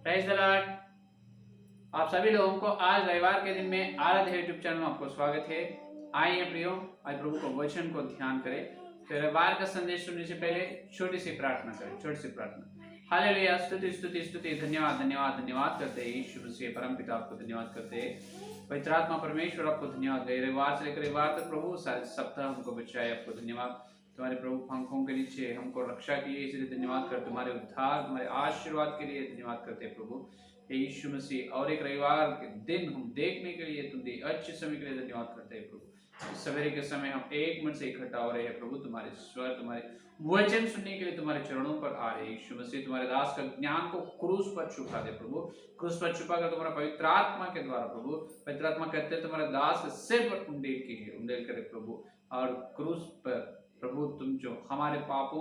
Praise the Lord. आप सभी लोगों को आज रविवार के दिन में आराध्य यूट्यूब चैनल में आपको स्वागत है। आइए प्रियो, आज प्रभु को वचन को ध्यान करें। तो रविवार का संदेश सुनने से पहले छोटी सी प्रार्थना करें। छोटी सी प्रार्थना। हालेलुया, स्तुति स्तुति स्तुति, धन्यवाद धन्यवाद धन्यवाद करते हैं यीशु मसीह परम पिता, आपको धन्यवाद करते हैं। पवित्र आत्मा परमेश्वर, आपको धन्यवाद है। रविवार से लेकर रविवार तक प्रभु सारे सप्ताह हमको बचाए, आपको धन्यवाद। तुम्हारे प्रभु पंखों के नीचे हमको रक्षा की, इसलिए धन्यवाद कर। तुम्हारे उद्धार, तुम्हारे आशीर्वाद के लिए धन्यवाद करते हैं प्रभु यीशु मसीह। और एक रविवार के दिन हम देखने के लिए, तुम अच्छे समय के लिए धन्यवाद करते हैं प्रभु। इस सवेरे के समय हम एक मन से इकट्ठा हो रहे हैं प्रभु, तुम्हारे स्वर, तुम्हारे वचन सुनने के लिए तुम्हारे चरणों पर आ रहे हैं यीशु मसीह। तुम्हारे दास का ज्ञान को क्रूस पर छुपा दे प्रभु, क्रूस पर छुपा कर तुम्हारा पवित्र आत्मा के द्वारा प्रभु, पवित्र आत्मा कहते हैं तुम्हारे दास के सिर पर उंडेल करे प्रभु। और क्रूस पर प्रभु, तुम जो हमारे पापों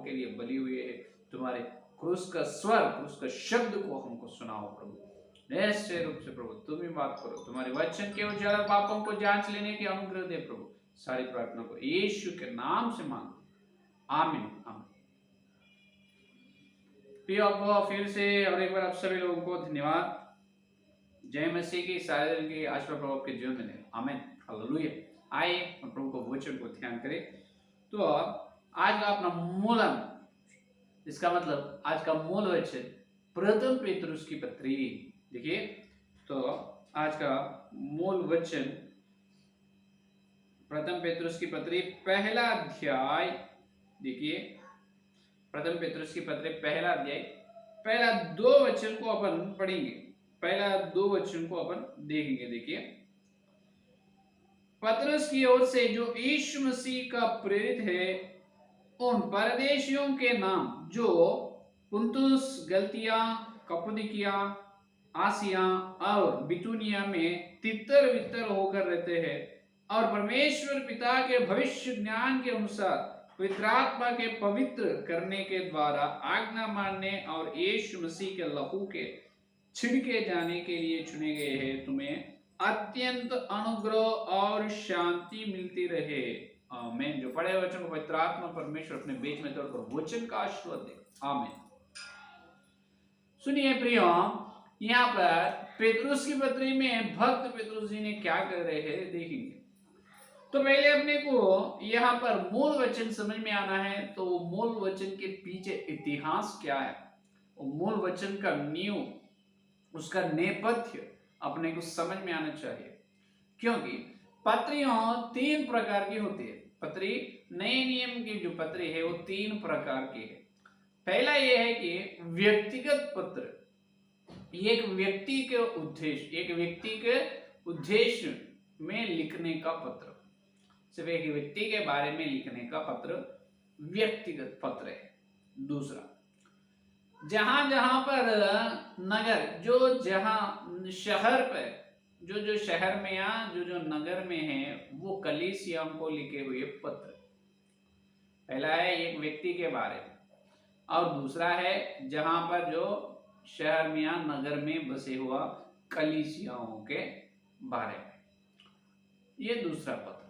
के लिए बलि हुए है, तुम्हारे क्रूस का स्वर, क्रूस का शब्द को हमको सुनाओ प्रभु। निश्चय रूप से प्रभु तुम ही बात करो। तुम्हारे वचन के उजाला पापों को जांच लेने की अनुग्रह दे प्रभु। सारी प्रार्थना को यीशु के नाम से मांगो, आमीन आमीन। प्रिय आपको फिर से और एक बार आप सभी लोगों को धन्यवाद। जय मसीह की सारे दिन की आशीर्वाद प्रभु के जीवन में ले, आमीन हालेलुया। आइए हम प्रभु को वचन को ध्यान करें। तो आज का अपना मूल, इसका मतलब आज का मूल वचन प्रथम पेतरुस की पत्री। देखिए, तो आज का मूल वचन प्रथम पेतरुस की पत्री पहला अध्याय। देखिए, प्रथम पेतरुस की पत्री पहला अध्याय पहला 2 वचन को अपन पढ़ेंगे, पहला 2 वचन को अपन देखेंगे। देखिए, पतरस की ओर से जो यीशु मसीह का प्रेरित है, उन परदेशियों के नाम जो पुंतुस, गलतिया, कप्पदोकिया, आसिया और बितूनिया में तितर बितर होकर रहते हैं, और परमेश्वर पिता के भविष्य ज्ञान के अनुसार पवित्र आत्मा के पवित्र करने के द्वारा आज्ञा मानने और यीशु मसीह के लहू के छिड़के जाने के लिए चुने गए हैं, तुम्हें अत्यंत अनुग्रह और शांति मिलती रहे, आमीन। जो पढ़े वचन को पवित्र आत्मा परमेश्वर अपने बीच में तोड़कर वचन का आशीर्वाद दे, आमीन। सुनिए प्रियो, यहाँ पर पेतरुस की पत्री में भक्त पेतरुस जी ने क्या कर रहे हैं देखेंगे। तो पहले अपने को यहाँ पर मूल वचन समझ में आना है। तो मूल वचन के पीछे इतिहास क्या है, मूल वचन का नींव, उसका नेपथ्य अपने को समझ में आना चाहिए। क्योंकि पत्रियां 3 प्रकार की होती है। पत्री, नए नियम की जो पत्री है वो 3 प्रकार की है। पहला ये है कि व्यक्तिगत पत्र, एक व्यक्ति के उद्देश्य में लिखने का पत्र, सिर्फ एक व्यक्ति के बारे में लिखने का पत्र व्यक्तिगत पत्र है। दूसरा, जहां जहां पर नगर, जहां शहर पर, जो शहर में या जो नगर में है, वो कलीसिया को लिखे हुए पत्र। पहला है एक व्यक्ति के बारे में, और दूसरा है जहां पर जो शहर में या नगर में बसे हुआ कलीसियाओं के बारे में, ये दूसरा पत्र।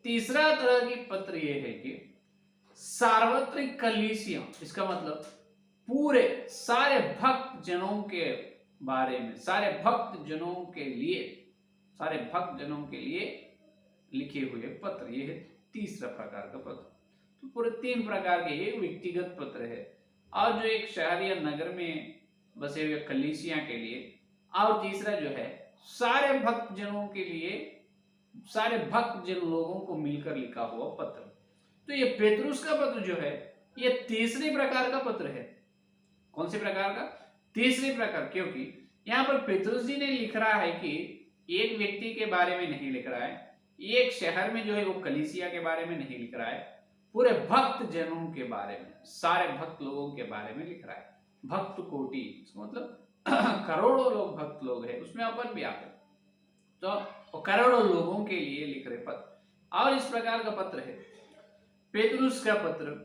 तीसरा तरह की पत्र ये है कि सार्वत्रिक कलीसिया, इसका मतलब पूरे सारे भक्त जनों के बारे में, सारे भक्त जनों के लिए लिखे हुए पत्र, ये है तीसरा प्रकार का पत्र। तो पूरे 3 प्रकार के, एक व्यक्तिगत पत्र है, और जो एक शहर या नगर में बसे हुए कलीसिया के लिए, और तीसरा जो है सारे भक्त जनों के लिए, सारे भक्त जन लोगों को मिलकर लिखा हुआ पत्र। तो ये पेतरुस का पत्र जो है, ये तीसरे प्रकार का पत्र है। कौन से प्रकार का? तीसरे प्रकार। क्योंकि यहाँ पर पेतरुस जी ने लिख रहा है कि एक व्यक्ति के बारे में नहीं लिख रहा है, एक शहर में जो है वो कलीसिया के बारे में नहीं लिख रहा है, पूरे भक्त जनों के बारे में, सारे भक्त लोगों के बारे में लिख रहा है। भक्त कोटि, इसका मतलब करोड़ों लोग भक्त लोग हैं, उसमें अपन भी आते, तो वो करोड़ों लोगों के लिए लिख रहे पत्र। और इस प्रकार का पत्र है पेतरुस का पत्र,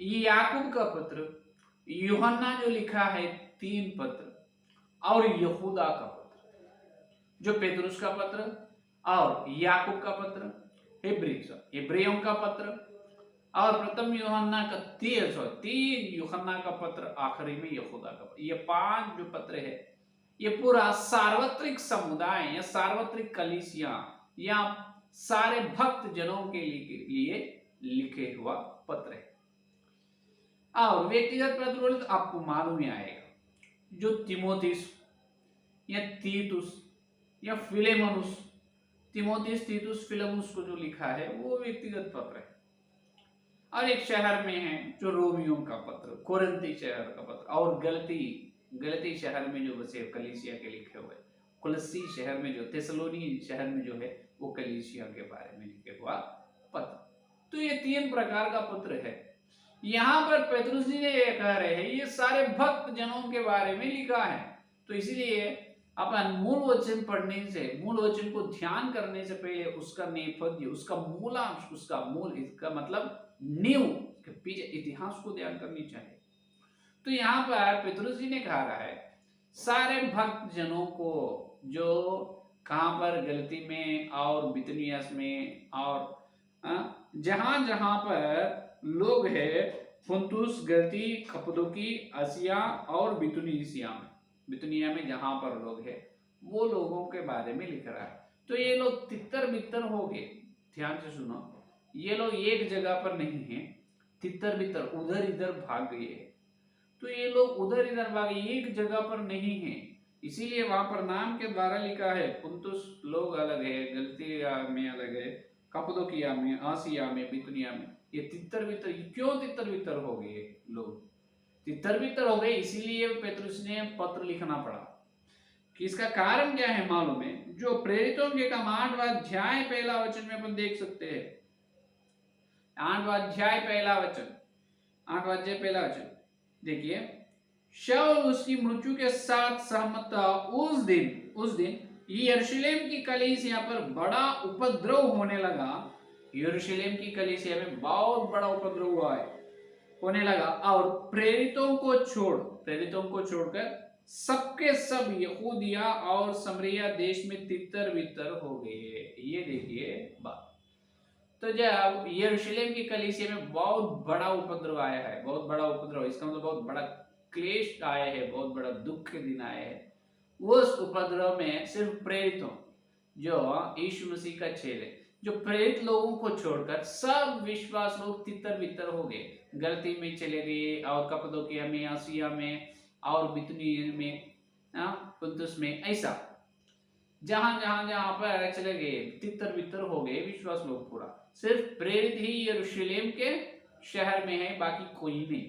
याकूब का पत्र, यूहन्ना जो लिखा है 3 पत्र, और यहूदा का पत्र। जो पेतरुस का पत्र और याकूब का पत्र, इब्रियों का पत्र, और प्रथम यूहन्ना का 3 यूहन्ना का पत्र, आखिरी में यहूदा का पत्र, ये 5 जो पत्र है ये पूरा सार्वत्रिक समुदाय या सार्वत्रिक कलीसिया या सारे भक्त जनों के लिए लिखे हुआ पत्र है। और व्यक्तिगत पत्र बोले तो आपको मालूम ही आएगा, जो तिमोथिस या तीतुस या फिलेमनुस, तिमोथिस तीतुस फिलेमनुस को जो लिखा है वो व्यक्तिगत पत्र है। और एक शहर में है जो रोमियो का पत्र, कोरिन्थी शहर का पत्र, और गलती शहर में जो बसे कलीसिया के लिखे हुए, कुलसी शहर में जो, थेसलोनी शहर में जो है वो कलीसिया के बारे में लिखे हुआ पत्र। तो ये 3 प्रकार का पत्र है। यहाँ पर पेतरुस जी ने ये कह रहे हैं ये सारे भक्त जनों के बारे में लिखा है। तो इसीलिए अपन मूल वचन पढ़ने से, मूल वचन को ध्यान करने से पहले उसका नेपथ्य, उसका मूलांश, उसका मूल, इसका मतलब नींव के पीछे इतिहास को ध्यान करनी चाहिए। तो यहाँ पर पेतरुस जी ने कहा रहा है सारे भक्त जनों को जो कहां पर गलती में और बितनियास में और जहां जहां पर लोग है, पुन्तुस, गलती, कप्पदोकी, आसिया और बितुनिया में जहां पर लोग है वो लोगों के बारे में लिख रहा है। तो ये लोग तितर बितर हो गए, ध्यान से सुनो, ये लोग एक जगह पर नहीं है, तितर बितर उधर इधर भाग गए हैं। तो ये लोग उधर इधर भागे, एक जगह पर नहीं है, इसीलिए वहां पर नाम के द्वारा लिखा है। पुन्तुस लोग अलग है, गलतिया में अलग है, कप्पदोकिया में, आसिया में, बितुनिया में, ये तितर बितर। क्यों तितर बितर हो गए लोग? तितर बितर हो गए इसीलिए पेतरुस ने पत्र लिखना पड़ा। कि इसका कारण क्या है मालूम है? जो प्रेरितों के काम 8वां अध्याय पहला वचन में अपन देख सकते हैं। 8वां अध्याय पहला वचन, 8वां अध्याय पहला वचन देखिए, शाऊल उसकी मृत्यु के साथ सहमत था। उस दिन यरूशलेम की कलीसिया पर बड़ा उपद्रव होने लगा। यरूशलेम की कलीसिया में बहुत बड़ा उपद्रव हुआ है, होने लगा, और प्रेरितों को छोड़कर सबके सब यहूदिया और समरिया देश में तितर बितर हो गए। ये देखिए बात। तो जब यरूशलेम की कलीसिया में बहुत बड़ा उपद्रव आया है, बहुत बड़ा उपद्रव, इसका मतलब बहुत बड़ा क्लेश आया है, बहुत बड़ा दुख के दिन आए हैं, उस उपद्रव में सिर्फ प्रेरितों, जो यीशु मसीह का चेले, जो प्रेरित लोगों को छोड़कर सब विश्वास लोग तितर बितर हो गए, गलती में चले गए, और कप्पदोकिया में, आसिया में और बितुनिया में, पुन्तुस में, ऐसा जहां पर चले गए तितर बितर हो गए विश्वास लोग। पूरा सिर्फ प्रेरित ही यरूशलेम के शहर में है, बाकी कोई नहीं,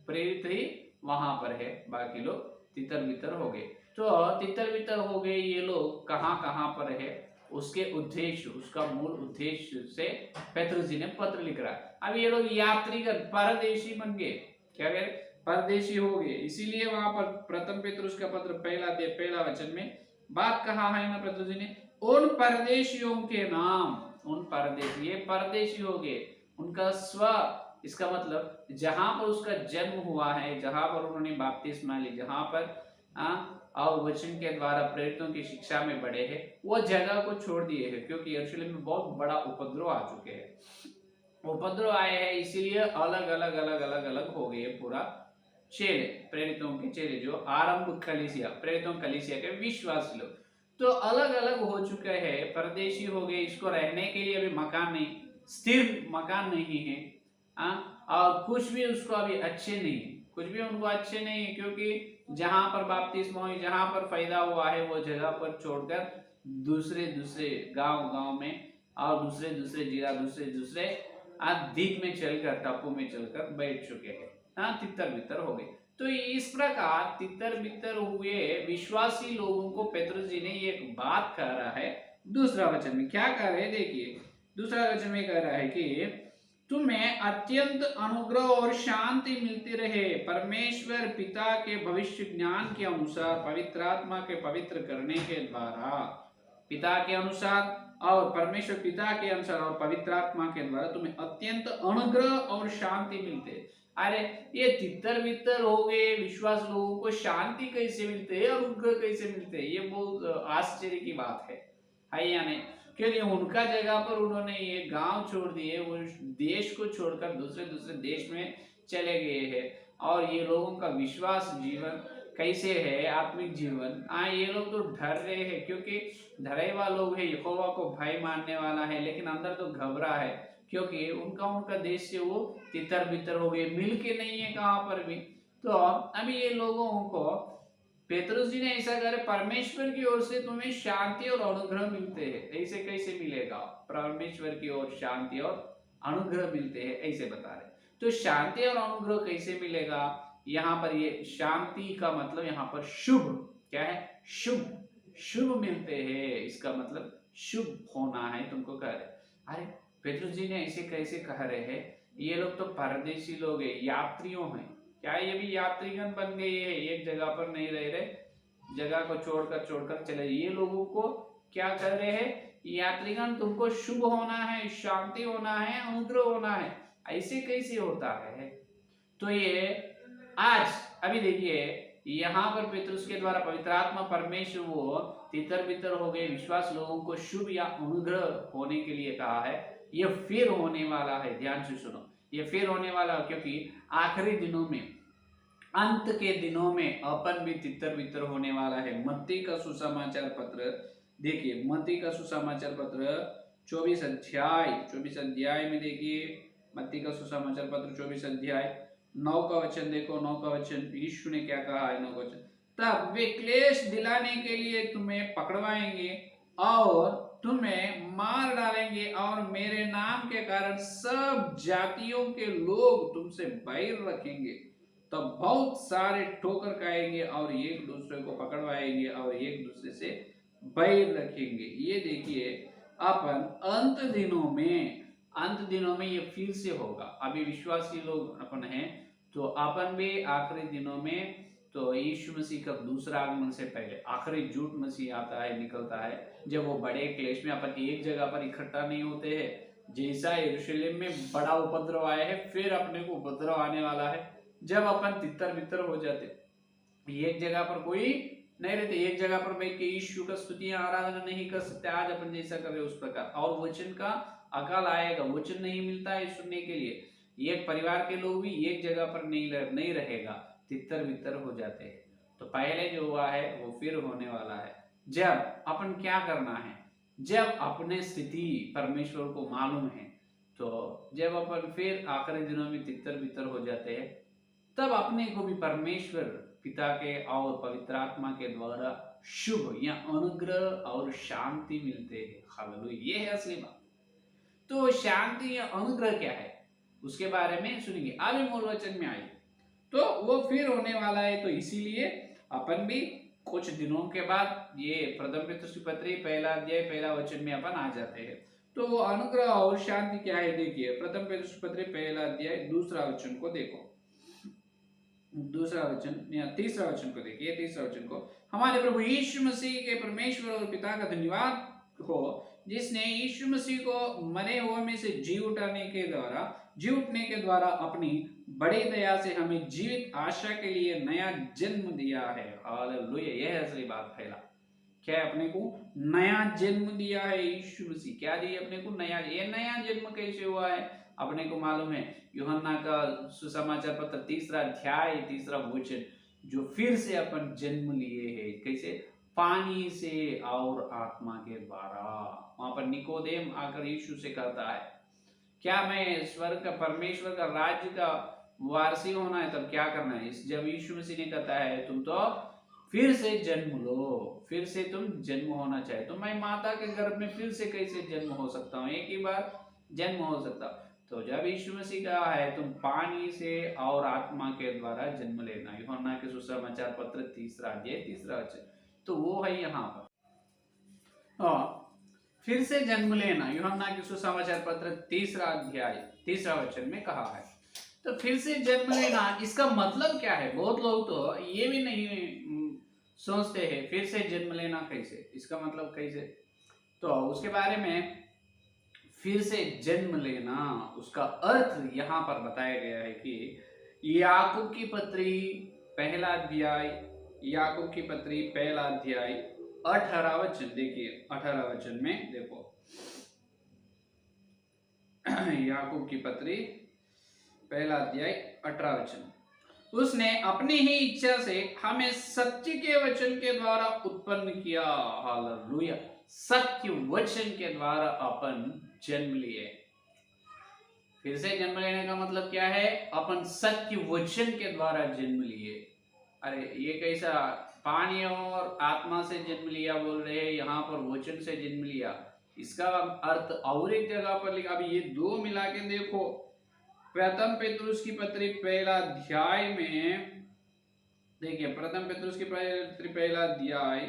प्रेरित ही वहां पर है, बाकी लोग तितर बितर हो गए। तो तितर बितर हो गए ये लोग कहां पर है, उसके उद्देश्य, उसका मूल उद्देश्य से पेतरुस जी ने पत्र लिख रहा है। अब ये लोग यात्रीगण, परदेशी बन गए, क्या कह रहे, परदेशी हो गए। इसीलिए वहां पर प्रथम पेतरुस का पत्र पहला वचन में बात कहा है ना पेतरुस जी ने, उन परदेशियों के नाम, उन परदेशी, ये परदेशी हो गए, उनका स्व, इसका मतलब जहां पर उसका जन्म हुआ है, जहां पर उन्होंने बपतिस्मा ली, जहां पर और वचन के द्वारा प्रेरितों की शिक्षा में बढ़े हैं, वो जगह को छोड़ दिए हैं, क्योंकि यरूशलेम में बहुत बड़ा उपद्रव आ चुके हैं, उपद्रव आए हैं, इसीलिए अलग अलग हो गए पूरा चेले, प्रेरितों के चेले, जो आरंभ कलीसिया, प्रेरितों कलीसिया के विश्वासी लोग, तो अलग अलग हो चुके हैं, परदेशी हो गए। इसको रहने के लिए अभी मकान नहीं, स्थिर मकान नहीं है, और कुछ भी उसको अभी अच्छे नहीं है, कुछ भी उनको अच्छे नहीं है, क्योंकि जहां पर बपतिस्मा हुई, जहां पर फायदा हुआ है, वो जगह पर छोड़कर दूसरे गांव में और दूसरे जिला, दूसरे दिग में चलकर, टापू में चलकर बैठ चुके हैं, तितर बितर हो गए। तो इस प्रकार तितर बितर हुए विश्वासी लोगों को पेतरुस जी ने ये बात कह रहा है। दूसरा वचन में क्या कह रहे हैं, देखिए दूसरा वचन में कह रहा है कि तुम्हें अत्यंत अनुग्रह और शांति मिलती रहे, परमेश्वर पिता के भविष्य ज्ञान के अनुसार, पवित्र आत्मा के पवित्र करने के द्वारा, पिता के अनुसार और परमेश्वर पिता के अनुसार और पवित्र आत्मा के द्वारा तुम्हें अत्यंत अनुग्रह और शांति मिलते। अरे ये तितर बितर हो गए विश्वास लोगों को शांति कैसे मिलते है, अनुग्रह कैसे मिलते है? ये बहुत आश्चर्य की बात है या नहीं? क्योंकि उनका जगह पर उन्होंने ये गांव छोड़ दिए, वो देश को छोड़कर दूसरे दूसरे देश में चले गए हैं। और ये लोगों का विश्वास जीवन कैसे है, आत्मिक जीवन, ये लोग तो डर रहे हैं, क्योंकि डरे हुआ लोग है, यहोवा को भय मानने वाला है, लेकिन अंदर तो घबरा है, क्योंकि उनका देश से वो तितर बितर हो गए, मिल के नहीं है कहाँ पर भी। तो अभी ये लोगों को पेतरुस जी ने ऐसा करे, परमेश्वर की ओर से तुम्हें शांति और अनुग्रह मिलते हैं। ऐसे कैसे मिलेगा? परमेश्वर की ओर शांति और अनुग्रह मिलते हैं, ऐसे बता रहे। तो शांति और अनुग्रह कैसे मिलेगा? यहाँ पर ये शांति का मतलब यहाँ पर शुभ, क्या है? शुभ, शुभ मिलते हैं, इसका मतलब शुभ होना है तुमको कह रहे। अरे पेतरुस जी ने ऐसे कैसे कह रहे हैं? ये लोग तो परदेशी लोग हैं, यात्रियों हैं। क्या ये भी यात्रीगण बन गए हैं? एक जगह पर नहीं रह रहे, जगह को छोड़कर चले। ये लोगों को क्या कर रहे हैं? यात्रीगण, तुमको शुभ होना है, शांति होना है, अनुग्रह होना है। ऐसे कैसे होता है? तो ये आज अभी देखिए यहाँ पर पेतरुस के द्वारा पवित्र आत्मा परमेश्वर वो तितर बितर हो गए विश्वास लोगों को शुभ या अनुग्रह होने के लिए कहा है। ये फिर होने वाला है, ध्यान से सुनो, ये फिर होने वाला, क्योंकि आखिरी दिनों में, अंत के दिनों में अपन भी तितर बितर होने वाला है। मत्ती का सुसमाचार पत्र देखिए, मत्ती का सुसमाचार पत्र 24 अध्याय में देखिए, मत्ती का सुसमाचार पत्र 24 अध्याय 9 का वचन देखो। 9 का वचन, यीशु ने क्या कहा है? 9 का वचन, तब वे क्लेश दिलाने के लिए तुम्हें पकड़वाएंगे और तुम्हें मार डालेंगे, और मेरे नाम के कारण सब जातियों के लोग तुमसे बैर रखेंगे। तब बहुत सारे ठोकर खाएंगे और एक दूसरे को पकड़वाएंगे और एक दूसरे से बैर रखेंगे। ये देखिए अपन अंत दिनों में ये फिर से होगा। अभी विश्वासी लोग अपन हैं, तो अपन भी आखिरी दिनों में, तो यीशु मसीह का दूसरा आगमन से पहले आखिरी झूठ मसीह आता है, निकलता है, जब वो बड़े क्लेश में अपन एक जगह पर इकट्ठा नहीं होते हैं। जैसा यरूशलेम में बड़ा उपद्रव आया है, फिर अपने को उपद्रव आने वाला है, जब अपन तितर बितर हो जाते, एक जगह पर कोई नहीं रहते, एक जगह पर बैठ के यीशु का स्तुतियां आराधना नहीं कर सकते, आज अपन जैसा कर रहे उस प्रकार। और वचन का अकाल आएगा, वचन नहीं मिलता है सुनने के लिए। एक परिवार के लोग भी एक जगह पर नहीं रहेगा, तितर बितर हो जाते हैं। तो पहले जो हुआ है वो फिर होने वाला है। जब अपन क्या करना है? जब अपने स्थिति परमेश्वर को मालूम है, तो जब अपन फिर आखिरी दिनों में तितर बितर हो जाते हैं, तब अपने को भी परमेश्वर पिता के और पवित्र आत्मा के द्वारा शुभ या अनुग्रह और शांति मिलते हैं। हालेलुया, ये है असली बात। तो शांति या अनुग्रह क्या है उसके बारे में सुनेंगे आगे मूल वचन में आइए। तो वो फिर होने वाला है, तो इसीलिए अपन भी कुछ दिनों के बाद ये प्रथम पेतरुस की पत्री पहला अध्याय पहला वचन में अपन आ जाते हैं। तो वो अनुग्रह और शांति क्या है? देखिए प्रथम पेतरुस की पत्री पहला अध्याय दूसरा वचन को देखो, दूसरा वचन या तीसरा वचन को देखिए। तीसरा वचन को, हमारे प्रभु यीशु मसीह के परमेश्वर और पिता का धन्यवाद हो, जिसने यीशु मसीह को मरे हुए में से जी उठने के द्वारा अपनी बड़ी दया से हमें जीवित आशा के लिए नया जन्म दिया है। हालेलुया, यह है असली बात। पहला क्या है? अपने को नया जन्म दिया है यीशु मसीह। क्या दिया अपने को? नया। ये नया जन्म कैसे हुआ है? अपने को मालूम है, यूहन्ना का सुसमाचार पत्र तीसरा अध्याय तीसरा वचन, जो फिर से अपन जन्म लिए हैं। कैसे? पानी से और आत्मा के द्वारा। वहां पर निकोदेम आकर यीशु से कहता है, क्या मैं स्वर्ग का परमेश्वर का राज्य का वारसी होना है, तब क्या करना है? जब यीशु मसीह ने कहता है तुम तो फिर से जन्म लो, फिर से तुम जन्म होना चाहिए। तो मैं माता के गर्भ में फिर से कैसे जन्म हो सकता हूँ? एक ही बार जन्म हो सकता। तो जब यीशु मसीह कहा है तुम पानी से और आत्मा के द्वारा जन्म लेना, यूहन्ना के सुसमाचार पत्र तीसरा अध्याय तीसरा वचन, तो वो है यहाँ पर। और फिर से जन्म लेना यूहन्ना के सुसमाचार पत्र तीसरा अध्याय तीसरा वचन में कहा है। तो फिर से जन्म लेना, इसका मतलब क्या है? बहुत लोग तो ये भी नहीं सोचते हैं फिर से जन्म लेना कैसे, इसका मतलब कैसे। तो उसके बारे में फिर से जन्म लेना, उसका अर्थ यहाँ पर बताया गया है कि याकूब की पत्री पहला अध्याय, याकूब की पत्री पहला अध्याय 18 वचन देखिए। 18 वचन में देखो, याकूब की पत्री पहला अध्याय 18 वचन। उसने अपनी ही इच्छा से हमें सत्य के वचन के द्वारा उत्पन्न किया। हालेलुया। सत्य वचन के द्वारा अपन जन्म लिए। फिर से जन्म लेने का मतलब क्या है? अपन सत्य वचन के द्वारा जन्म लिए। अरे ये कैसा, पानी और आत्मा से जन्म लिया बोल रहे हैं, यहाँ पर वचन से जन्म लिया। इसका अर्थ और एक जगह पर लिखा। अभी ये दो मिला के देखो, प्रथम पेतरुस की पत्री पहला अध्याय में देखिए, प्रथम पेतरुस की पत्री पहला अध्याय,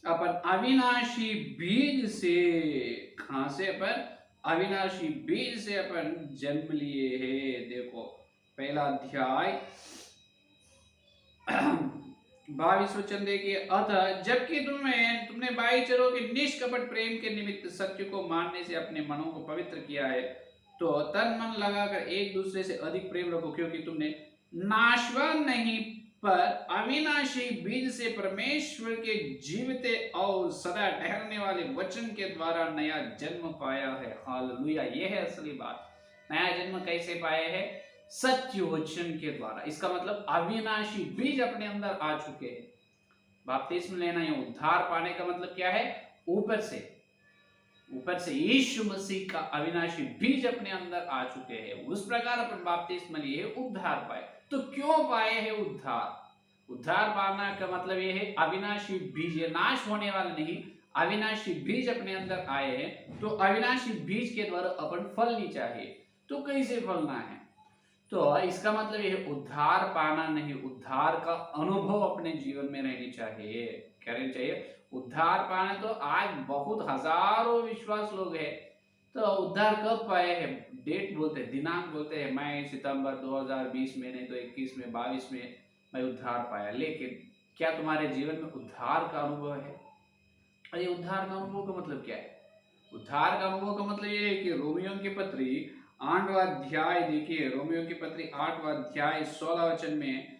अपन अविनाशी बीज से, कहां से? अपन अविनाशी बीज से अपन जन्म लिए हैं। देखो पहला अध्याय 22 वचन देखिए, अतः जबकि तुमने भाईचारों के निष्कपट प्रेम के निमित्त सत्य को मानने से अपने मनों को पवित्र किया है, तो तन मन लगाकर एक दूसरे से अधिक प्रेम रखो, क्योंकि तुमने नाशवान नहीं पर अविनाशी बीज से परमेश्वर के जीवते और सदा ठहरने वाले वचन के द्वारा नया जन्म पाया है। हालेलुया। यह है असली बात। नया जन्म कैसे पाया है? सत्य वचन के द्वारा। इसका मतलब अविनाशी बीज अपने अंदर आ चुके हैं। बपतिस्म लेना या उद्धार पाने का मतलब क्या है? ऊपर से यीशु मसीह का अविनाशी बीज अपने अंदर आ चुके हैं। उस प्रकार अपन बपतिस्म लिए उद्धार पाए। तो क्यों पाए हैं उद्धार? उद्धार पाना का मतलब यह है अविनाशी बीज, ये नाश होने वाला नहीं, अविनाशी बीज अपने अंदर आए हैं। तो अविनाशी बीज के द्वारा अपन फलनी चाहिए। तो कैसे फलना है? तो इसका मतलब यह उद्धार पाना नहीं, उद्धार का अनुभव अपने जीवन में रहनी चाहिए। क्या रहनी चाहिए? उद्धार पाना। तो आज बहुत हजारों विश्वास लोग हैं, तो उद्धार कब पाए हैं? डेट बोलते हैं, दिनांक बोलते हैं, मैं सितंबर 2020 में, नहीं तो 21 में, 22 में मैं उद्धार पाया। लेकिन क्या तुम्हारे जीवन में उद्धार का अनुभव है? अरे उद्धार का अनुभव का मतलब क्या है? उद्धार का अनुभव का मतलब ये है कि रोमियो की पत्री 8वां अध्याय देखिए, रोमियो की पत्री 8वां अध्याय 16 वचन में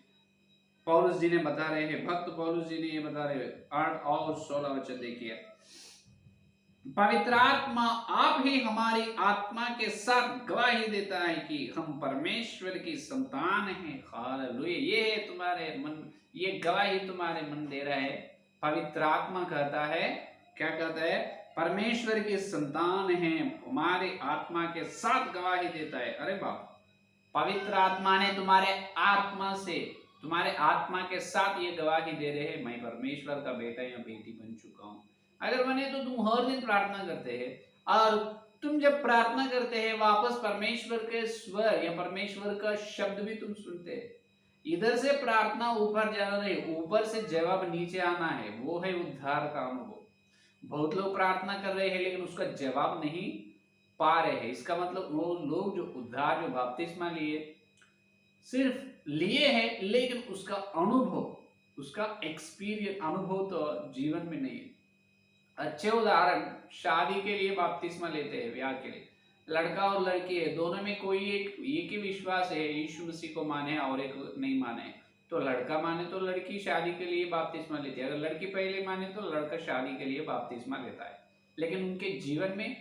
पौलुस जी ने बता रहे हैं, भक्त पौलुस जी ने ये बता रहे हैं, 8 और 16 वचन देखिए, पवित्र आत्मा आप ही हमारी आत्मा के साथ गवाही देता है कि हम परमेश्वर की संतान हैं। हालेलुया। ये है तुम्हारे मन, ये गवाही तुम्हारे मन दे रहा है। पवित्र आत्मा कहता है, क्या कहता है? परमेश्वर की संतान हैं, हमारे आत्मा के साथ गवाही देता है। अरे बाप, पवित्र आत्मा ने तुम्हारे आत्मा से, तुम्हारे आत्मा के साथ ये गवाही दे रहे हैं, मैं परमेश्वर का बेटा या बेटी बन चुका हूं। अगर बने तो तुम हर दिन प्रार्थना करते हैं, और तुम जब प्रार्थना करते हैं वापस परमेश्वर के स्वर या परमेश्वर का शब्द भी तुम सुनते हैं। इधर से प्रार्थना ऊपर जाना नहीं, ऊपर से जवाब नीचे आना है, वो है उद्धार का अनुभव। बहुत लोग प्रार्थना कर रहे हैं लेकिन उसका जवाब नहीं पा रहे हैं। इसका मतलब वो लोग जो उद्धार, जो बपतिस्मा लिए, सिर्फ लिए हैं, लेकिन उसका अनुभव, उसका एक्सपीरियंस, अनुभव तो जीवन में नहीं है। अच्छे उदाहरण, शादी के लिए बपतिस्मा लेते हैं, ब्याह के लिए लड़का और लड़की है, दोनों में कोई एक ही विश्वास है, यीशु मसीह को माने और एक नहीं माने। तो लड़का माने तो लड़की शादी के लिए बपतिस्मा लेती है, अगर लड़की पहले माने तो लड़का शादी के लिए बपतिस्मा लेता है। लेकिन उनके जीवन में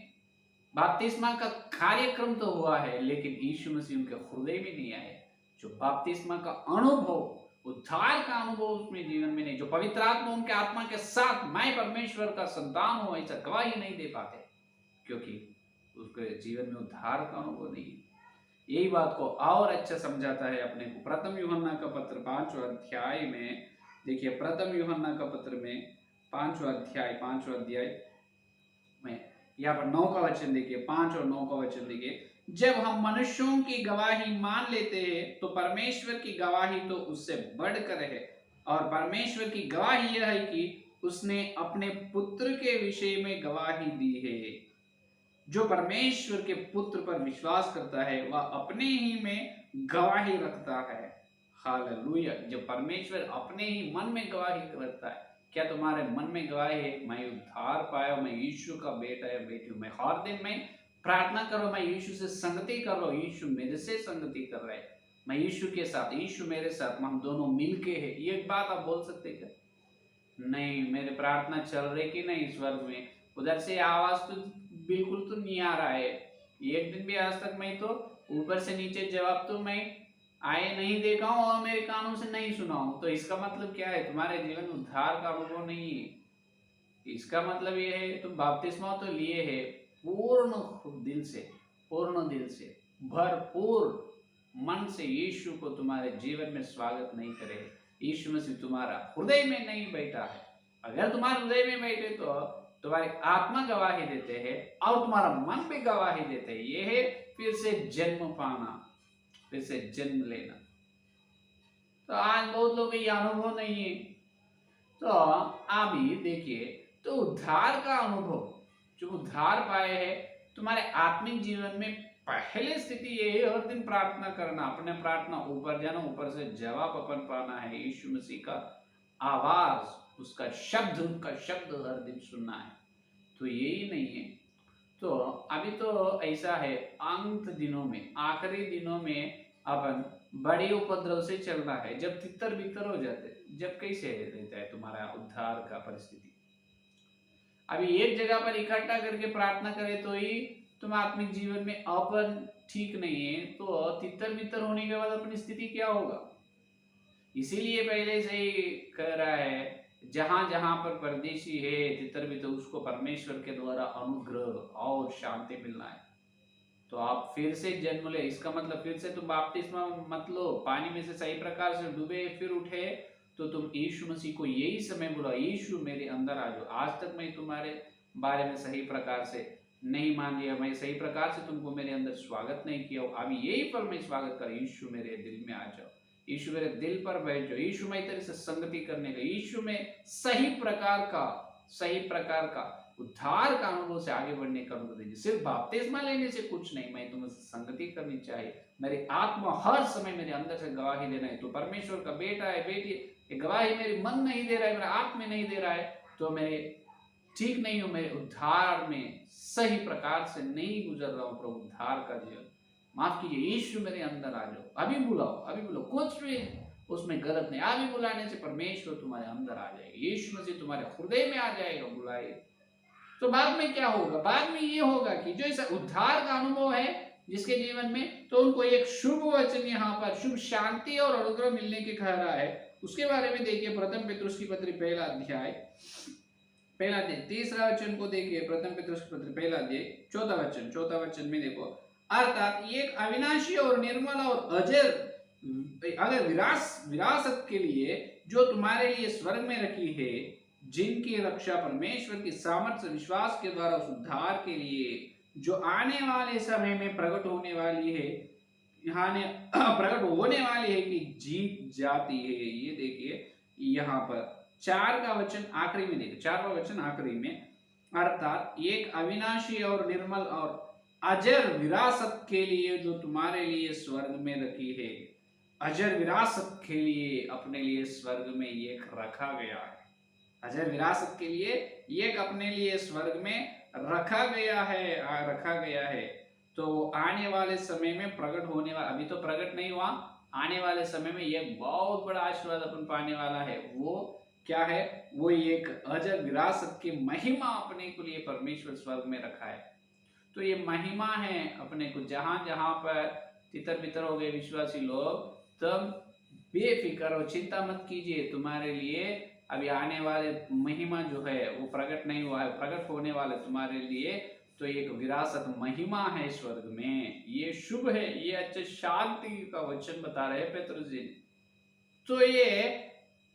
बपतिस्मा का कार्यक्रम तो हुआ है, लेकिन यीशु मसीह उनके हृदय में नहीं आए। जो बपतिस्मा का अनुभव, उद्धार का अनुभव उसमें जीवन में नहीं, जो पवित्र आत्मा उनके आत्मा के साथ मैं परमेश्वर का संतान हूं ऐसा गवाही नहीं दे पाते, क्योंकि उसके जीवन में उद्धार का अनुभव नहीं है। यही बात को और अच्छा समझाता है अपने को प्रथम यूहन्ना का पत्र 5वां अध्याय में। देखिए प्रथम यूहन्ना का पत्र में 5वां अध्याय में यहाँ पर 9 का वचन देखिए, 5 और 9 का वचन देखिए, जब हम मनुष्यों की गवाही मान लेते हैं तो परमेश्वर की गवाही तो उससे बढ़कर है, और परमेश्वर की गवाही यह है कि उसने अपने पुत्र के विषय में गवाही दी है। जो परमेश्वर के पुत्र पर विश्वास करता है वह अपने ही में गवाही रखता है। हालेलुया। जब परमेश्वर अपने ही मन में गवाही रखता है, क्या तुम्हारे मन में गवाही है, मैं उद्धार पाया, मैं यीशु का बेटा या बेटी हूं, मैं हर दिन मैं प्रार्थना करो, मैं यीशु से संगति कर रहा हूं, यीशु मेरे से संगति कर रहा है, मैं यीशु के साथ, यीशु मेरे साथ, हम दोनों मिलके हैं। ये बात आप बोल सकते क्या? नहीं, मेरे प्रार्थना चल रही कि नहीं स्वर्ग में, उधर से आवाज तो बिल्कुल तो नहीं आ रहा है, एक दिन भी आज तक मैं तो ऊपर से नीचे जवाब तो मैं आए नहीं देखा हूं और मेरे कानों से नहीं सुना हूं। तो इसका मतलब क्या है, तुम्हारे जीवन में उद्धार का अनुभव नहीं है। इसका मतलब ये है तुम बपतिस्मा तो लिए है पूर्ण दिल से, पूर्ण दिल से, भरपूर मन से यीशु को तुम्हारे जीवन में स्वागत नहीं करे। यीशु मसीह तुम्हारा हृदय में नहीं बैठा है। अगर तुम्हारे हृदय में बैठे तो तुम्हारी आत्मा गवाही देते हैं और तुम्हारा मन भी गवाही देते हैं। ये है फिर से जन्म पाना, फिर से जन्म लेना। तो आज बहुत लोग ये अनुभव नहीं है। तो अभी देखिए, तो उद्धार का अनुभव जो उद्धार पाए हैं, तुम्हारे आत्मिक जीवन में पहले स्थिति ये है हर दिन प्रार्थना करना, अपने प्रार्थना ऊपर जाना, ऊपर से जवाब अपन पाना है। यीशु मसीह का आवाज, उसका शब्द, उनका शब्द हर दिन सुनना है। तो यही नहीं है। तो अभी तो ऐसा है, अंत दिनों में, आखिरी दिनों में अपन बड़ी उपद्रव से चलना है। जब तितर बितर हो जाते, जब कैसे रहता है तुम्हारा उद्धार का परिस्थिति। अभी एक जगह पर इकट्ठा करके प्रार्थना करे तो ही तुम आत्मिक जीवन में अपन ठीक नहीं है, तो तितर बितर होने के बाद अपनी स्थिति क्या होगा। इसीलिए पहले से ही कह रहा है, जहां जहां पर परदेशी है तितर बितर, उसको परमेश्वर के द्वारा अनुग्रह और शांति मिलना है। तो आप फिर से जन्म ले, इसका मतलब फिर से तुम बपतिस्मा मत लो, पानी में से सही प्रकार से डूबे फिर उठे, तो तुम यीशु मसीह को यही समय बोला, यीशु मेरे अंदर आ जाओ। आज तक मैं तुम्हारे बारे में सही प्रकार से नहीं मान लिया, मैं सही प्रकार से तुमको मेरे अंदर स्वागत नहीं किया, अभी यही पर मैं स्वागत कर, यीशु मेरे दिल में आ जाओ, यीशु मेरे दिल पर बैठ जाओ, यीशु मैं तेरे से संगति करने का, यीशु में सही प्रकार का उद्धार का अनुभव से आगे बढ़ने का अनुभव दीजिए। सिर्फ बपतिस्मा लेने से कुछ नहीं, मैं तुमसे संगति करनी चाहिए, मेरी आत्मा हर समय मेरे अंदर से गवाही देना है। तो परमेश्वर का बेटा है, बेटी, ये गवाही मेरी मन नहीं दे रहा है, मेरा आत्मा नहीं दे रहा है, तो मेरे ठीक नहीं हूं, मेरे उद्धार में सही प्रकार से नहीं गुजर रहा हूं। प्रभु उद्धार का जीवन माफ कीजिए, यीशु मेरे अंदर आ जाओ, अभी बुलाओ, अभी बुलाओ, कुछ भी उसमें गलत नहीं। अभी बुलाने से परमेश्वर तुम्हारे अंदर आ जाएगा, यीशु मसीह तुम्हारे हृदय में आ जाएगा, बुलाए। तो बाद में क्या होगा, बाद में ये होगा कि जो ऐसा उद्धार का अनुभव है जिसके जीवन में, तो उनको एक शुभ वचन यहाँ पर शुभ शांति और अनुग्रह मिलने के कह रहा है। उसके बारे में देखिए प्रथम पेतरुस की पत्री पहला अध्याय, पहला अध्याय तीसरा वचन को देखिए। प्रथम पेतरुस की पत्री पहला अध्याय चौथा वचन में देखो, अर्थात एक अविनाशी और निर्मल और अगर विरासत के लिए जो तुम्हारे लिए स्वर्ग में रखी है, जिनकी रक्षा परमेश्वर की सामर्थ्य विश्वास के द्वारा उस उद्धार के लिए जो आने वाले समय में प्रकट होने वाली है, प्रकट होने वाली है कि जीत जाती है। ये देखिए यहाँ पर 4 का वचन आखिरी में देखिए, 4वां वचन आखिरी में, अर्थात एक अविनाशी और निर्मल और अजर विरासत के लिए जो तुम्हारे लिए स्वर्ग में रखी है। अजर विरासत के लिए अपने लिए स्वर्ग में एक रखा गया है, अजर विरासत के लिए एक अपने लिए स्वर्ग में रखा गया है। तो आने वाले समय में प्रकट होने वाला, अभी तो प्रकट नहीं हुआ, आने वाले समय में एक बहुत बड़ा आशीर्वाद अपन पाने वाला है। वो क्या है, वो एक अजर विरासत की महिमा अपने को लिए परमेश्वर स्वर्ग में रखा है। तो ये महिमा है अपने को, जहां जहां पर तितर बितर हो गए विश्वासी लोग, तब बेफिक्र और चिंता मत कीजिए, तुम्हारे लिए अभी आने वाले महिमा जो है वो प्रकट नहीं हुआ है, प्रकट होने वाले तुम्हारे लिए। तो एक विरासत महिमा है स्वर्ग में, ये शुभ है, ये अच्छे शांति का वचन बता रहे हैं पेतरुस जी। तो ये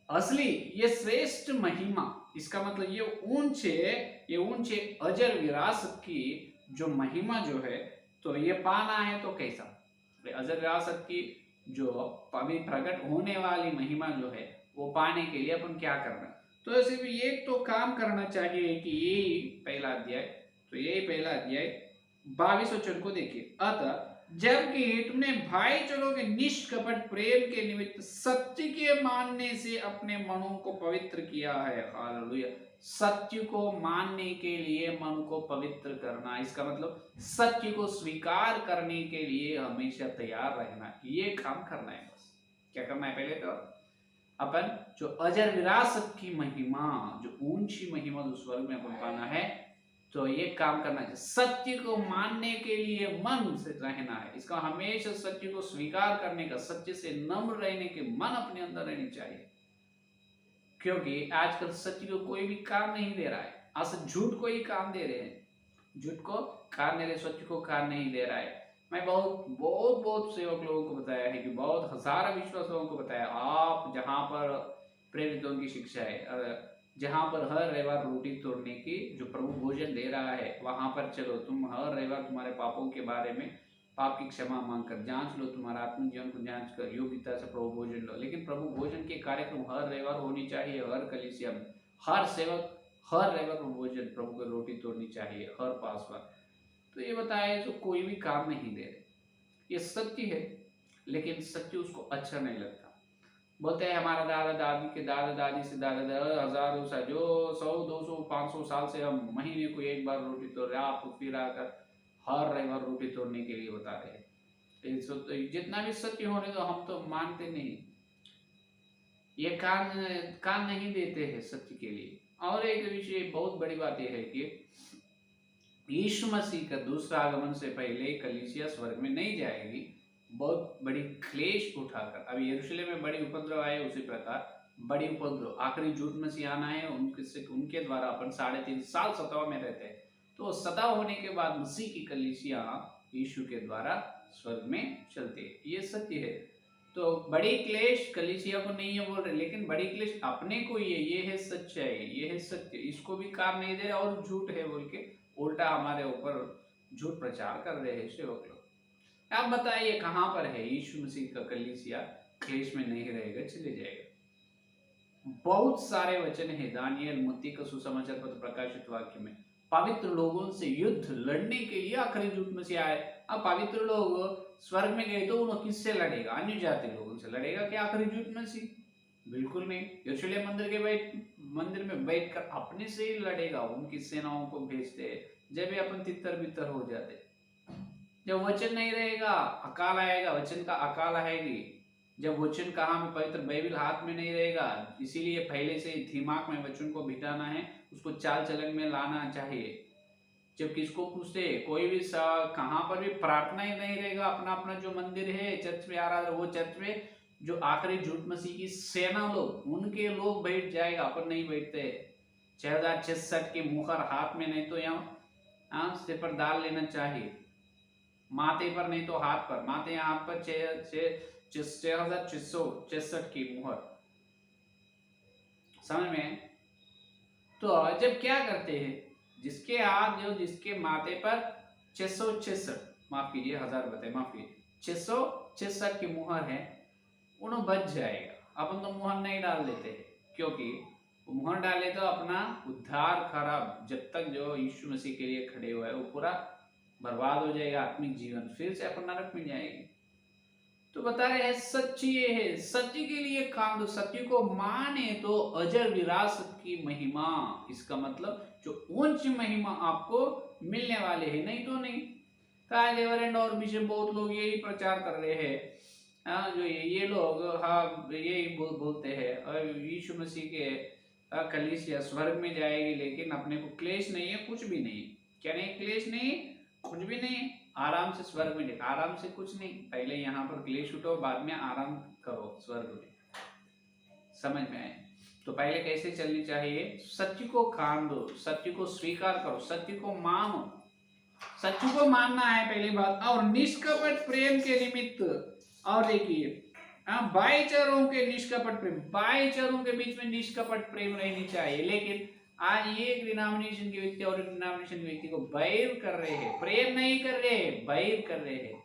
असली, ये श्रेष्ठ महिमा, इसका मतलब ये ऊंचे अजर विरासत की जो महिमा जो है, तो ये पाना है तो कैसा, अजर विरासत की जो अभी प्रकट होने वाली महिमा जो है वो पाने के लिए अपन क्या करना। तो ऐसे भी ये तो काम करना चाहिए कि यही पहला अध्याय, तो यही पहला अध्याय 22 वचन को देखिए, अतः जबकि तुमने भाई चलों के निष्कपट प्रेम के निमित्त सत्य के मानने से अपने मनों को पवित्र किया है। हालेलुया, सत्य को मानने के लिए मन को पवित्र करना, इसका मतलब सत्य को स्वीकार करने के लिए हमेशा तैयार रहना, ये काम करना है। बस क्या करना है, पहले तो अपन जो अजर विरासत की महिमा, जो ऊंची महिमा जो स्वर्ग में अपन पाना है, तो ये काम करना चाहिए। सत्य को मानने के लिए मन से रहना है, इसका हमेशा सत्य को स्वीकार करने का, सत्य से नम्र रहने के मन अपने अंदर रहनी चाहिए। क्योंकि आजकल सत्य को कोई भी काम नहीं दे रहा है, आज झूठ को ही काम दे रहे हैं, झूठ को काम दे रहे, सत्य को काम नहीं दे रहा है। मैं बहुत बहुत बहुत सेवक लोगों को बताया है कि बहुत हजार विश्वास लोगों को बताया, आप जहां पर प्रेरितों की शिक्षा है, जहां पर हर रविवार रोटी तोड़ने की जो प्रभु भोजन दे रहा है वहां पर चलो, तुम हर रविवार तुम्हारे पापों के बारे में, पाप की क्षमा मांगकर जांच लो, तुम्हारा आत्मिक जीवन को जांच कर योग्यता से प्रभु भोजन लो। लेकिन प्रभु भोजन के कार्यक्रम हर रविवार होनी चाहिए, हर कलीसिया में, हर सेवक हर रविवार प्रभु भोजन, प्रभु को रोटी तोड़नी चाहिए हर पासवार। तो ये बताया जो कोई भी काम नहीं दे रहे, ये सत्य है, लेकिन सत्य उसको अच्छा नहीं लगता। बोलते हैं हमारा दादा दादी के दादा दादी से दादा दादा हजारों साल, जो 100 200 500 साल से हम महीने को एक बार रोटी तोड़ रहे, आप फिर आकर हर रविवार रोटी तोड़ने के लिए बता रहे हैं। तो जितना भी सत्य होने तो हम तो मानते नहीं, ये कान नहीं देते हैं सत्य के लिए। और एक विषय बहुत बड़ी बात यह है कि यीशु मसीह का दूसरा आगमन से पहले कलीसिया स्वर्ग में नहीं जाएगी, बहुत बड़ी क्लेश उठाकर। अभी यरूशलेम में बड़ी उपद्रव आए, उसी प्रकार बड़ी उपद्रव आखिरी झूठ मसीह आना है, उनके द्वारा अपन 3.5 साल सताव में रहते हैं। तो सताव होने के बाद मसीह की कलीसिया यीशु के द्वारा स्वर्ग में चलते है, ये सत्य है। तो बड़ी क्लेश कलीसिया को नहीं है बोल रहे, लेकिन बड़ी क्लेश अपने को ही है, ये है सच्चाई, ये है सत्य, इसको भी काम नहीं दे रहे और झूठ है बोल के उल्टा हमारे ऊपर झूठ प्रचार कर रहे हैं सेवक लोग। आप बताइए कहां पर है यीशु मसीह का कलीसिया क्लेश में नहीं रहेगा, चले जाएगा। बहुत सारे वचन है दानियल मत्ती का सुसमाचार पत्र प्रकाशित वाक्य में, पवित्र लोगों से युद्ध लड़ने के लिए आखिरी झूठ मसीह आए। अब पवित्र लोग स्वर्ग में गए तो उन्हें किससे लड़ेगा? अन्य जाति लोगों से लड़ेगा क्या आखिरी झूठ मसीह? बिल्कुल नहीं। यरूशलेम मंदिर में बैठकर अपने से ही लड़ेगा, उनकी सेनाओं को भेजते जब भी अपन तितर बितर हो जाते। जब वचन नहीं रहेगा अकाल आएगा, वचन का अकाल आएगी। जब वचन कहाँ में, पवित्र बाइबल हाथ में नहीं रहेगा, इसीलिए पहले से दिमाग में वचन को बिठाना है, उसको चाल चलन में लाना चाहिए। जब किसको पूछते, कोई भी कहाँ पर भी प्रार्थना ही नहीं रहेगा, अपना अपना जो मंदिर है चर्च में आराधना, वो चर्च में जो आखिरी झूठ मसीह की सेना लोग, उनके लोग बैठ जाएगा, अपन नहीं बैठते। 6066 की मुहर हाथ में नहीं तो यहाँ सिर पर डाल लेना चाहिए, माथे पर नहीं तो हाथ पर, माथे हाथ पर 6666 की मुहर, समझ में? तो जब क्या करते हैं, जिसके हाथ जो जिसके माथे पर 666, माफ कीजिए 1000 बताए, माफ कीजिए 666 की मुहर है, उन्हें बच जाएगा। अपन तो मुहर नहीं डाल देते हैं, क्योंकि मुहर डाले तो अपना उद्धार खराब, जब तक जो यीशु मसीह के लिए खड़े हुए वो पूरा बर्बाद हो जाएगा, आत्मिक जीवन फिर से अपन नरक में जाएंगे। तो बता रहे हैं सच्ची ये है, सत्य के लिए काम दो, सत्य को माने तो अजर विरासत की महिमा, इसका मतलब जो उच्च महिमा आपको मिलने वाले है, नहीं तो नहीं। रेवरेंड और बिशप बहुत लोग यही प्रचार कर रहे हैं, जो ये लोग यही बोलते हैं यीशु मसीह के कलीसिया स्वर्ग में जाएगी, लेकिन अपने को क्लेश नहीं है, कुछ भी नहीं। क्या नहीं? क्लेश नहीं, कुछ भी नहीं, आराम से स्वर्ग में देखा, आराम से कुछ नहीं, पहले यहाँ पर क्लेश उठो, बाद में आराम करो स्वर्ग में। समझ में आए? तो पहले कैसे चलनी चाहिए? सत्य को कान दो, सत्य को स्वीकार करो, सत्य को मानो, सत्य को मानना है पहली बात, और निष्कपट प्रेम के निमित्त। और देखिए भाईचारों के निष्कपट प्रेम, भाईचारों के बीच में निष्कपट प्रेम रहनी चाहिए। लेकिन आज ये एक डिनोमिनेशन के व्यक्ति और एक डिनोमिनेशन के व्यक्ति को बैर कर रहे हैं, प्रेम नहीं कर रहे हैं, बैर कर रहे हैं।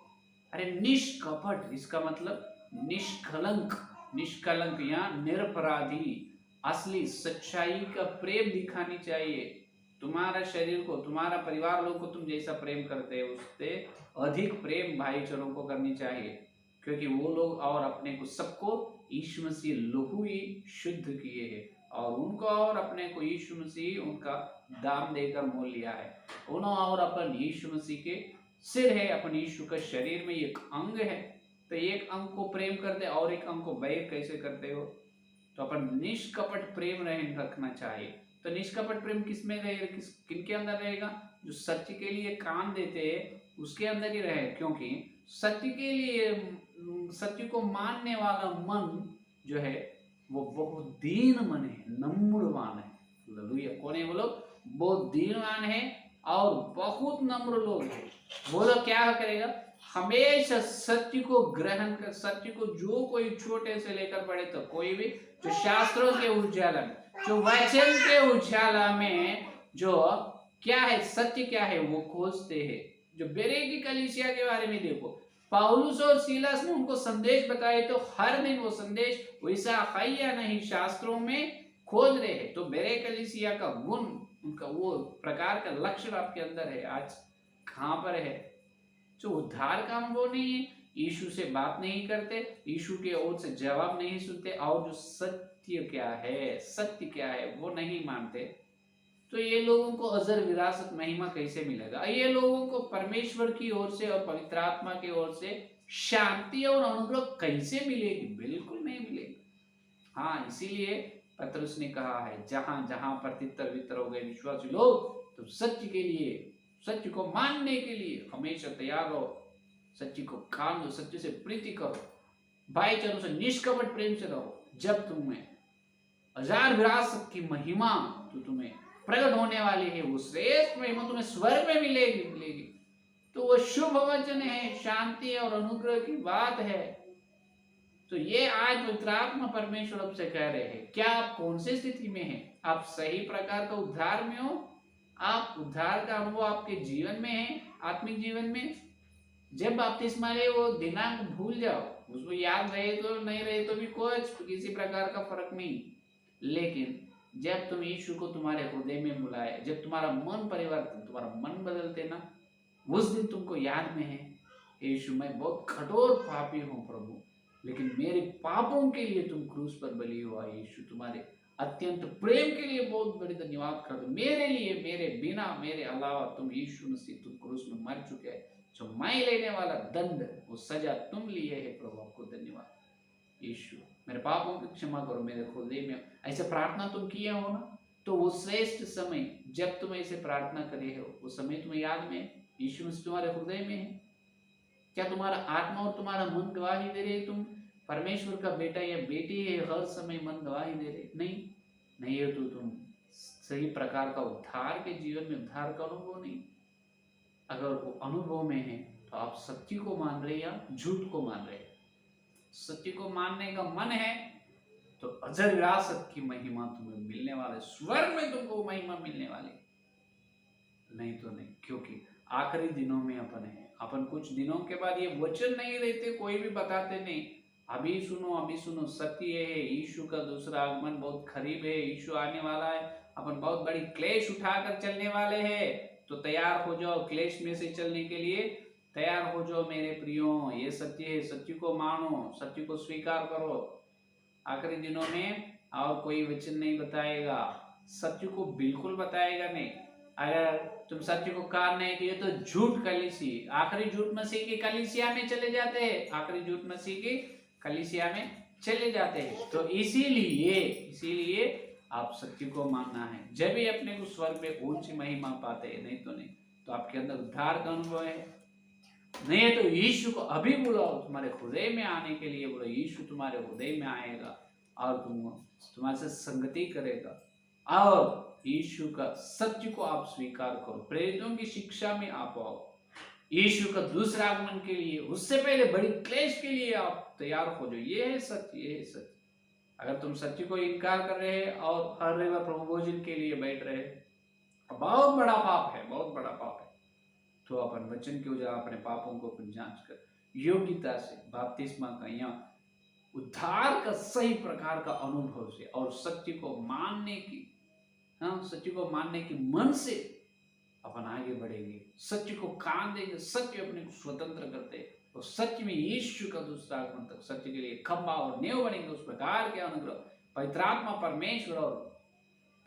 अरे निष्कपट, इसका मतलब निष्कलंक, निष्कलंक या निरपराधी, असली सच्चाई का प्रेम दिखानी चाहिए। तुम्हारा शरीर को, तुम्हारा परिवार लोग को तुम जैसा प्रेम करते हो उससे अधिक प्रेम भाईचारों को करनी चाहिए, क्योंकि वो लोग और अपने को सबको यीशु मसीह लहू ही शुद्ध किए हैं, और उनको और अपने को यीशु मसीह उनका दाम देकर मोल लिया है। उन्होंने और अपन यीशु मसीह के सिर है, अपन यीशु का शरीर में एक अंग है, तो एक अंग को प्रेम करते और एक अंग को बैर कैसे करते हो? तो अपन निष्कपट प्रेम रखना चाहिए। तो निष्कपट प्रेम किसमें रहेगा, किनके अंदर रहेगा? जो सत्य के लिए कान देते हैं उसके अंदर ही रहे, क्योंकि सत्य के लिए, सत्य को मानने वाला मन जो है वो बहुत दीन मन है, नम्रवान है। हालेलुया। कौन है वो लोग? बहुत दीनवान है और बहुत नम्र लोग हैं। वो लोग क्या करेगा? हमेशा सत्य को ग्रहण कर, सत्य को जो कोई छोटे से लेकर बड़े तो कोई भी, जो शास्त्रों के उजाला में, जो वचन के उजाला में जो क्या है, सत्य क्या है वो खोजते हैं। जो बेरे की कलीसिया के बारे में देखो, पौलुस और सीलास ने उनको संदेश बताए तो हर दिन वो संदेश वैसा है या नहीं शास्त्रों में खोज रहे हैं। तो बेरे कलीसिया का गुण, उनका वो प्रकार का लक्षण आपके अंदर है, आज कहां पर है? जो उद्धार का अनुभव नहीं है, यीशु से बात नहीं करते, यीशु के ओर से जवाब नहीं सुनते, और जो सत्य क्या है, सत्य क्या है वो नहीं मानते, तो ये लोगों को अजर विरासत महिमा कैसे मिलेगा? ये लोगों को परमेश्वर की ओर से और पवित्र आत्मा की ओर से शांति और अनुग्रह कैसे मिलेगी? बिल्कुल नहीं मिलेगी। हाँ, इसीलिए पतरस ने कहा है, जहां जहां पर तितर बितर हो गए विश्वासी लोग, तो सत्य के लिए, सत्य को मानने के लिए हमेशा तैयार रहो, सत्य को कान दो, सत्य से प्रीति करो, भाईचारों से निष्कपट प्रेम से रहो। जब तुम्हें हजार विरासत की महिमा तो तुम्हें प्रकट होने वाली है, वो श्रेष्ठ महिमा तुम्हें स्वर्ग में मिलेगी। तो वो शुभ वचन है, शांति और अनुग्रह की बात है। तो ये आज पवित्र आत्मा परमेश्वर आपसे कह रहे हैं, क्या आप कौन सी स्थिति में हैं? आप सही प्रकार का उद्धार में हो? आप उद्धार का अनुभव आपके जीवन में है, आत्मिक जीवन में? जब बपतिस्मा ले वो दिनांक भूल जाओ, उसको याद रहे तो नहीं रहे तो भी किसी प्रकार का फर्क नहीं, लेकिन जब तुम यीशु को तुम्हारे हृदय में बुलाए, जब तुम्हारा मन परिवर्तन, तुम्हारा मन बदलते ना, उस दिन तुमको याद में है, यीशु मैं बहुत कठोर पापी हूँ प्रभु, लेकिन मेरे पापों के लिए तुम क्रूस पर बलि हुआ। यीशु तुम्हारे अत्यंत प्रेम के लिए बहुत बड़ी धन्यवाद कर दो, मेरे लिए, मेरे बिना, मेरे अलावा तुम यीशु मसीह तुम क्रूस में मर चुके हैं, जो मैं लेने वाला दंड, वो सजा तुम लिए है प्रभु, आपको धन्यवाद। यीशु मेरे पापों की क्षमा करो, मेरे हृदय में ऐसे प्रार्थना तुम किए हो ना, तो वो श्रेष्ठ समय जब तुम ऐसे प्रार्थना करे हो, वो समय तुम्हें याद में, यीशु मसीह तुम्हारे हृदय में है। क्या तुम्हारा आत्मा और तुम्हारा मन गवाही दे रहे तुम परमेश्वर का बेटा या बेटी है? हर समय मन गवाही दे रहे नहीं है तो तुम सही प्रकार का उद्धार के जीवन में, उद्धार का अनुभव नहीं। अगर वो अनुभव में है तो आप सत्य को मान रहे या झूठ को मान रहे? सत्य को मानने का मन है तो अजर विरासत की महिमा तुम्हें मिलने वाले, स्वर्ग में तुमको महिमा मिलने वाली, नहीं तो नहीं। क्योंकि आखिरी दिनों में अपन है, अपन कुछ दिनों के बाद ये वचन नहीं रहते, कोई भी बताते नहीं, अभी सुनो, सत्य है, यीशु का दूसरा आगमन बहुत करीब है, यीशु आने वाला है, अपन बहुत बड़ी क्लेश उठाकर चलने वाले हैं, तो तैयार हो जाओ, क्लेश में से चलने के लिए तैयार हो जाओ मेरे प्रियो। ये सत्य है, सत्य को मानो, सत्य को स्वीकार करो। आखिरी दिनों में और कोई वचन नहीं बताएगा, सत्य को बिल्कुल बताएगा नहीं। अगर तुम सत्य को कान नहीं दिए तो झूठ कलीसी, आखिरी झूठ मसीह की कलीसिया में चले जाते हैं, आखिरी झूठ मसीह की कलीसिया में चले जाते हैं। तो इसीलिए आप सत्य को मानना है, जब भी अपने को स्वर्ग में ऊंची महिमा पाते हैं, नहीं तो नहीं। तो आपके अंदर उद्धार का अनुभव है, नहीं है तो यीशु को अभी बुलाओ, तुम्हारे हृदय में आने के लिए बोलो। यीशु तुम्हारे हृदय में आएगा और तुम्हारे से संगति करेगा, और यीशु का सत्य को आप स्वीकार करो, प्रेरितों की शिक्षा में आप आओ, यीशु का दूसरा आगमन के लिए, उससे पहले बड़ी क्लेश के लिए आप तैयार हो जाओ। ये है सत्य, ये है सत्य। अगर तुम सत्य को इनकार कर रहे हैं और हर रविवार प्रभु भोजन के लिए बैठ रहे, बहुत बड़ा पाप है, बहुत बड़ा पाप है। तो अपन वचन की वजह अपने पापों को अपन जांच कर योग्यता से बपतिस्मा का या उद्धार का सही प्रकार का अनुभव से और सत्य को मानने की, सत्य को मानने की मन से अपन आगे बढ़ेंगे, सत्य को कान देंगे, सत्य अपने को स्वतंत्र करते, और सत्य में यीशु का दूसरा आगमन तक सत्य के लिए खंभा और नेव बनेंगे। उस प्रकार के अनुग्रह पवित्र आत्मा परमेश्वर और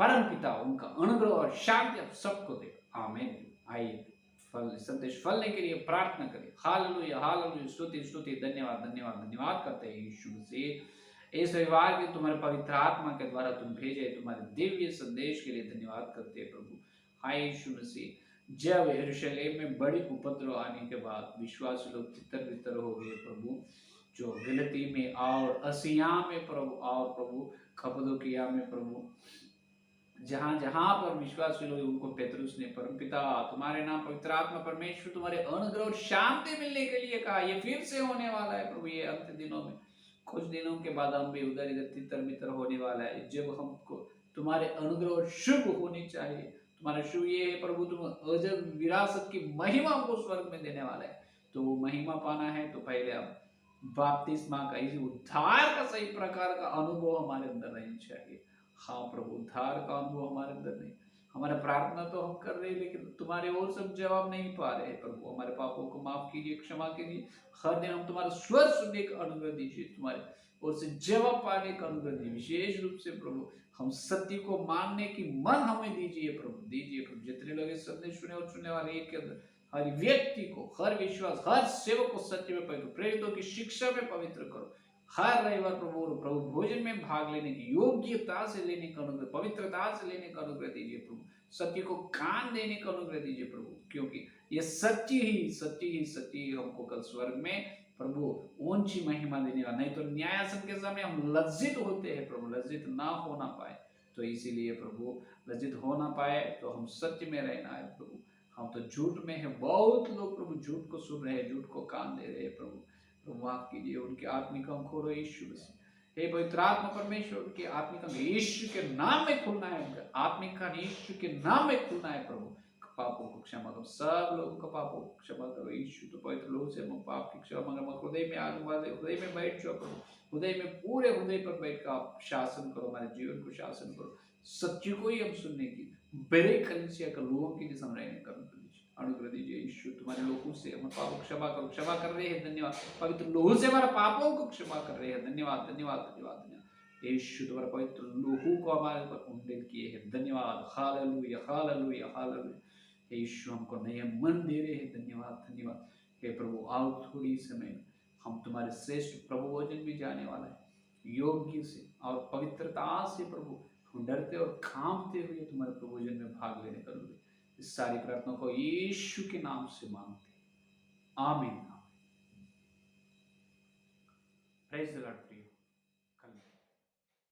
परम पिता उनका अनुग्रह और शांति आप सबको दे। आमीन। आइए संदेश फलने के लिए प्रार्थना करें। हालेलुया, हालेलुया, स्तुति स्तुति, धन्यवाद धन्यवाद धन्यवाद करते हैं यीशु मसीह। इस रविवार के तुम्हारे पवित्र आत्मा के द्वारा तुम भेजे तुम्हारे दिव्य संदेश के लिए धन्यवाद करते हैं प्रभु। हाय यीशु मसीह, जब यरूशलेम में बड़ी उपद्रव आने के बाद विश्वासी लोग तितर बितर हो गए प्रभु, जो गलती में और असिया में प्रभु और प्रभु खपदोकिया में प्रभु, जहां जहां पर विश्वासी लोग उनको पेतरुस ने परमपिता तुम्हारे नाम पवित्र आत्मा परमेश्वर तुम्हारे अनुग्रह और शांति मिलने के लिए कहा, ये फिर से होने वाला है प्रभु। ये अंत दिनों में कुछ दिनों के बाद हम भी उधर इधर तितर बितर होने वाला है, जब हमको तुम्हारे अनुग्रह और शुभ होनी चाहिए। तुम्हारा शुभ ये है प्रभु, तुम अजर विरासत की महिमा को स्वर्ग में देने वाला है। तो वो महिमा पाना है तो पहले आप बपतिस्मा का, इस उद्धार का सही प्रकार का अनुभव हमारे अंदर रहना चाहिए। हाँ प्रभु, उद्धार का अनुभव हमारे अंदर नहीं। हमारा प्रार्थना तो हम कर रहे हैं लेकिन तुम्हारे और सब जवाब नहीं पा रहे हैं प्रभु। हमारे पापों को माफ कीजिए, क्षमा कीजिए। हर दिन हम तुम्हारा स्वर सुनने का अनुग्रह दीजिए, तुम्हारे और से जवाब पाने का अनुग्रह दीजिए। विशेष रूप से प्रभु हम सत्य को मानने की मन हमें दीजिए प्रभु, दीजिए प्रभु। जितने लोग इस संदेश सुने और सुनने वाले एक के अंदर हर व्यक्ति को, हर विश्वास, हर सेवक को सत्य में पवित्र, प्रेरितों की शिक्षा में पवित्र करो। हर रविवार प्रभु भोजन में भाग लेने की योग्यता से लेने का अनुग्रह, पवित्रता से लेने का अनुग्रह दीजिए प्रभु। सत्य को कान देने का अनुग्रह दीजिए प्रभु, क्योंकि ये सच्ची ही हमको कल स्वर्ग में प्रभु ऊंची महिमा देने वाला। नहीं तो न्यायासन के सामने हम लज्जित होते हैं प्रभु, लज्जित ना होना पाए। तो इसीलिए प्रभु लज्जित हो ना पाए तो हम सत्य में रहना है प्रभु। हम तो झूठ में है, बहुत लोग प्रभु झूठ को सुन रहे हैं, झूठ को कान दे रहे हैं प्रभु। माफ कीजिए, उनकी आत्मिक अंक खोलो यीशु मसीह। हे पवित्र आत्मा परमेश्वर, उनकी आत्मिक अंक यीशु के नाम में खुलना है, उनका आत्मिक कान यीशु के नाम में खुलना है प्रभु। पापों को क्षमा करो, सब लोगों का पापों को क्षमा करो यीशु। तो पवित्र लोगों से हम पाप की क्षमा मांगे, हृदय में आने वाले हृदय में बैठ जाओ प्रभु। हृदय में, पूरे हृदय पर बैठ कर आप शासन करो, हमारे जीवन को शासन करो। सच्ची को ही हम सुनने की बड़े कलीसिया के लोगों की जिसम रहने का अनुग्रह दीजिए यीशु। तुम्हारे लोगों से हम पापों को क्षमा करो, क्षमा कर रहे हैं, धन्यवाद। पवित्र लोगों से हमारे पापों को क्षमा कर रहे हैं, धन्यवाद धन्यवाद धन्यवाद धन्यवाद। यीशु तुम्हारे पवित्र लोगों को हमारे ऊपर उंडेल किए हैं, धन्यवाद। Hallelujah hallelujah hallelujah. यीशु हमको नए मन दे रहे हैं, धन्यवाद धन्यवाद। हे प्रभु आओ थोड़ी समय हम तुम्हारे श्रेष्ठ प्रभु भोजन में जाने वाला है, योग्य से और पवित्रता से प्रभु हम डरते और कांपते हुए तुम्हारे प्रभु भोजन में भाग लेने करोगे। इस सारी प्रार्थना को यीशु के नाम से मांगते, आमीन। Praise the Lord.